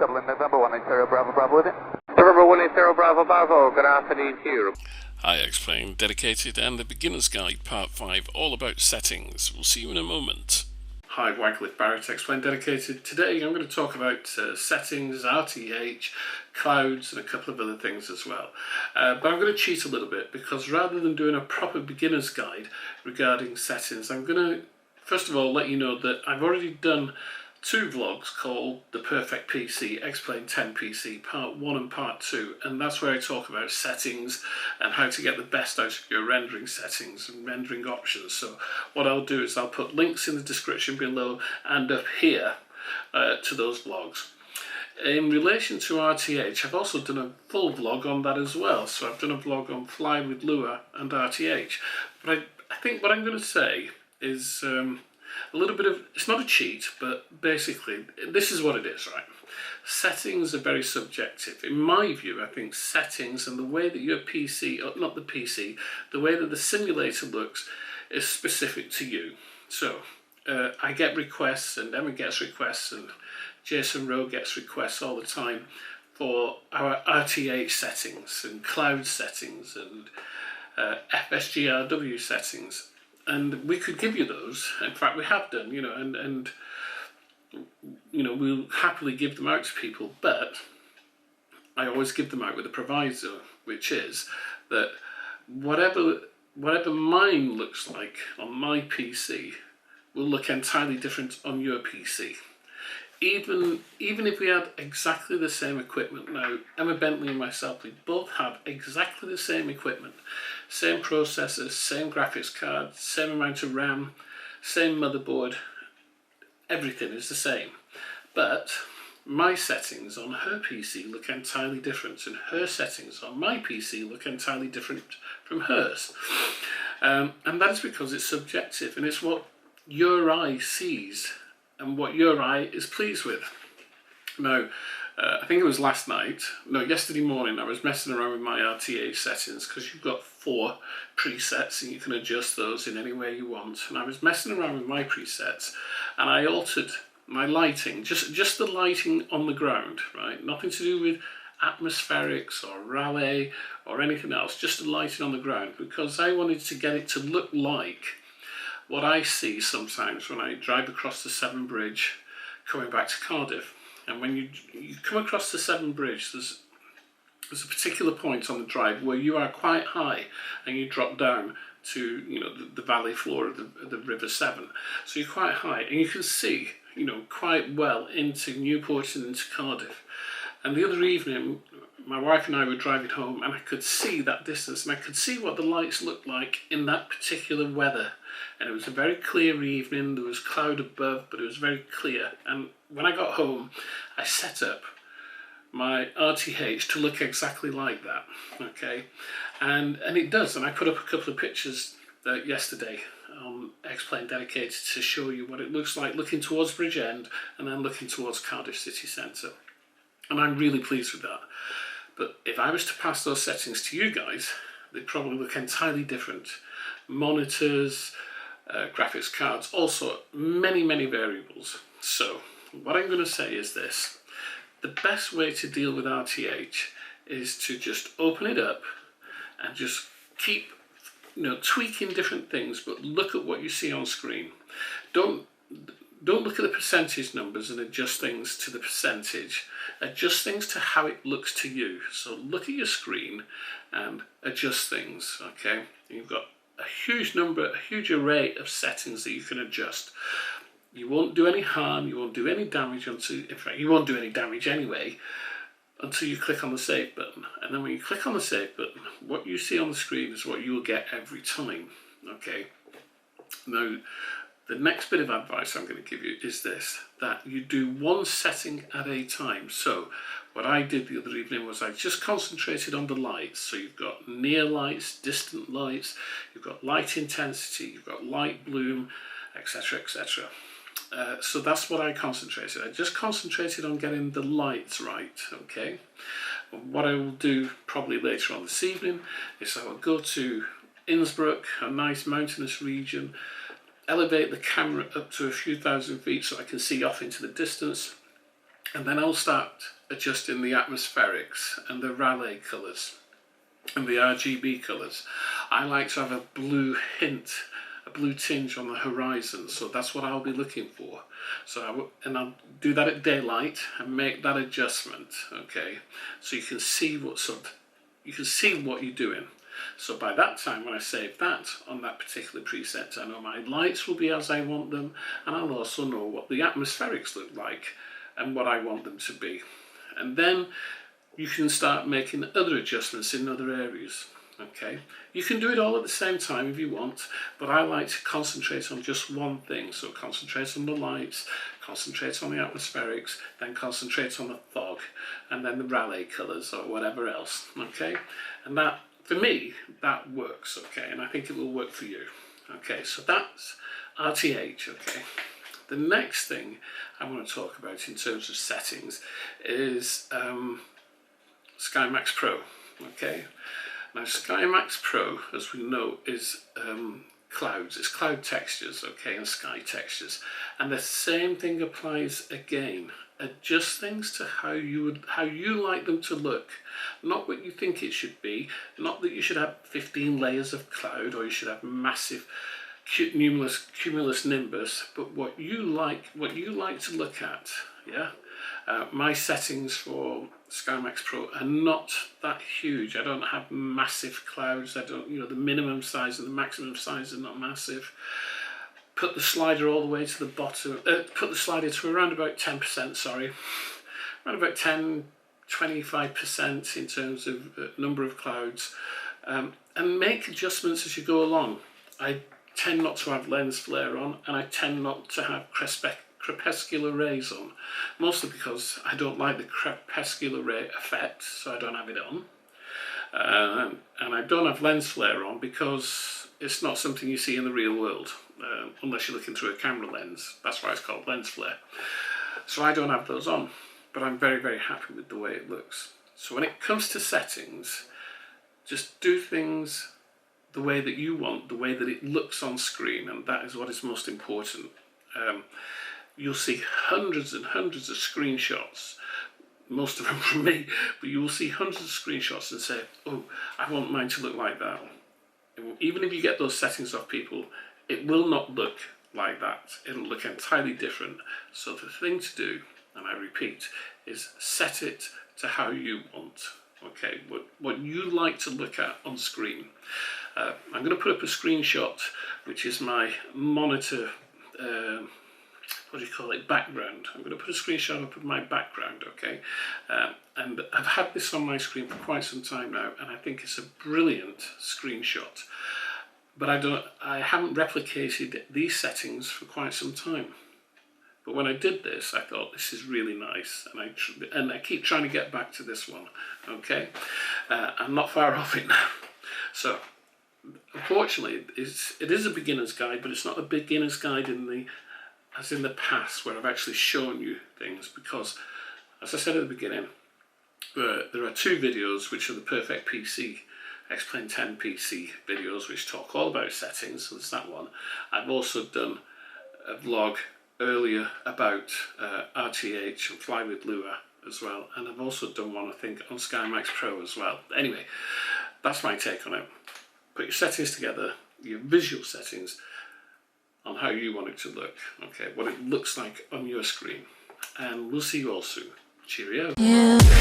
Dublin, November 180 Bravo Bravo with it. November 180 Bravo Bravo, good afternoon to you. Hi Xplane Dedicated and the Beginner's Guide Part 5, all about settings. We'll see you in a moment. Hi, Wycliffe Barrett, Xplane Dedicated. Today I'm going to talk about settings, RTH, clouds and a couple of other things as well. But I'm going to cheat a little bit because rather than doing a proper beginner's guide regarding settings, I'm going to first of all let you know that I've already done two vlogs called The Perfect PC, Xplane 10 PC, Part 1 and Part 2, and that's where I talk about settings and how to get the best out of your rendering settings and rendering options. So what I'll do is I'll put links in the description below and up here to those vlogs. In relation to RTH, I've also done a full vlog on that as well. So I've done a vlog on Fly with Lua and RTH. But I think what I'm going to say is a little bit of, it's not a cheat, but basically this is what it is, right? Settings are very subjective. In my view, I think settings and the way that your PC, or not the PC, the way that the simulator looks is specific to you. So I get requests, and Emma gets requests, and Jason Rowe gets requests all the time for our RTH settings and cloud settings and FSGRW settings. And we could give you those. In fact, we have done, and we'll happily give them out to people. But I always give them out with a proviso, which is that whatever mine looks like on my PC will look entirely different on your PC. Even if we had exactly the same equipment. Now, Emma Bentley and myself, we both have exactly the same equipment. Same processors, same graphics card, same amount of RAM, same motherboard. Everything is the same. But my settings on her PC look entirely different, and her settings on my PC look entirely different from hers. And that is because it's subjective, and it's what your eye sees and what your eye is pleased with. Now, I think it was yesterday morning, I was messing around with my RTH settings because you've got 4 presets and you can adjust those in any way you want. And I was messing around with my presets and I altered my lighting, just the lighting on the ground, right? Nothing to do with atmospherics or Raleigh or anything else, just the lighting on the ground, because I wanted to get it to look like what I see sometimes when I drive across the Severn Bridge coming back to Cardiff. And when you come across the Severn Bridge, there's a particular point on the drive where you are quite high and you drop down to the valley floor of the River Severn. So you're quite high and you can see quite well into Newport and into Cardiff. And the other evening, my wife and I were driving home and I could see that distance and I could see what the lights looked like in that particular weather. And it was a very clear evening, there was cloud above, but it was very clear. And when I got home, I set up my RTH to look exactly like that, okay? And it does, and I put up a couple of pictures yesterday on Xplane Dedicated to show you what it looks like looking towards Bridgend and then looking towards Cardiff city centre. And I'm really pleased with that. But if I was to pass those settings to you guys, they'd probably look entirely different. Monitors, graphics cards, also many variables. So what I'm going to say is this: the best way to deal with RTH is to just open it up and just keep tweaking different things, but look at what you see on screen. Don't look at the percentage numbers and adjust things to the percentage. Adjust things to how it looks to you. So look at your screen and adjust things, okay? You've got a huge array of settings that you can adjust. You won't do any harm, you won't do any damage in fact, you won't do any damage anyway until you click on the save button. And then when you click on the save button, what you see on the screen is what you will get every time, okay? Now, the next bit of advice I'm going to give you is this, that you do one setting at a time. So what I did the other evening was I just concentrated on the lights. So you've got near lights, distant lights, you've got light intensity, you've got light bloom, etc, etc. So that's what I concentrated. I just concentrated on getting the lights right, okay? What I will do probably later on this evening is I will go to Innsbruck, a nice mountainous region, elevate the camera up to a few thousand feet so I can see off into the distance, And then I'll start adjusting the atmospherics and the Raleigh colours and the RGB colours. I like to have a blue hint, a blue tinge on the horizon, so that's what I'll be looking for. So I'll do that at daylight and make that adjustment, okay? So you can see what you're doing. So by that time, when I save that on that particular preset, I know my lights will be as I want them, and I'll also know what the atmospherics look like and what I want them to be. And then you can start making other adjustments in other areas, okay? You can do it all at the same time if you want, but I like to concentrate on just one thing. So concentrate on the lights, concentrate on the atmospherics, then concentrate on the fog, and then the Raleigh colours or whatever else, okay? And that, for me, that works, okay? And I think it will work for you. Okay, so that's RTH, okay? The next thing I want to talk about in terms of settings is SkyMaxx Pro, okay? Now SkyMaxx Pro, as we know, is clouds, it's cloud textures, okay, and sky textures. And the same thing applies again. Adjust things to how you like them to look, not what you think it should be, not that you should have 15 layers of cloud or you should have massive cumulus nimbus, but what you like to look at, yeah? My settings for SkyMaxx Pro are not that huge. I don't have massive clouds. I don't, the minimum size and the maximum size are not massive. Put the slider all the way to the bottom, put the slider to around about 10%, sorry. Around about 10-25% in terms of number of clouds. And make adjustments as you go along. I tend not to have lens flare on, and I tend not to have crepuscular rays on, mostly because I don't like the crepuscular ray effect, so I don't have it on. And I don't have lens flare on because it's not something you see in the real world, unless you're looking through a camera lens. That's why it's called lens flare. So I don't have those on, but I'm very, very happy with the way it looks. So when it comes to settings, just do things the way that you want, the way that it looks on screen, and that is what is most important. You'll see hundreds and hundreds of screenshots, most of them from me, but you will see hundreds of screenshots and say, oh, I want mine to look like that. Even if you get those settings off people, it will not look like that. It'll look entirely different. So the thing to do, and I repeat, is set it to how you want. Okay, what you like to look at on screen. I'm going to put up a screenshot, which is my monitor, background. I'm going to put a screenshot up of my background, okay? And I've had this on my screen for quite some time now, and I think it's a brilliant screenshot. But I haven't replicated these settings for quite some time. But when I did this, I thought this is really nice, and I keep trying to get back to this one, okay? I'm not far off it now. So, unfortunately, it is a beginner's guide, but it's not a beginner's guide as in the past, where I've actually shown you things, because, as I said at the beginning, there are two videos which are the perfect PC, Xplane 10 PC videos, which talk all about settings, so there's that one. I've also done a vlog earlier about RTH and Fly with Lua as well, and I've also done one, I think, on SkyMaxx Pro as well. Anyway, that's my take on it. Put your settings together, your visual settings, on how you want it to look, okay, what it looks like on your screen, and we'll see you all soon. Cheerio. Yeah.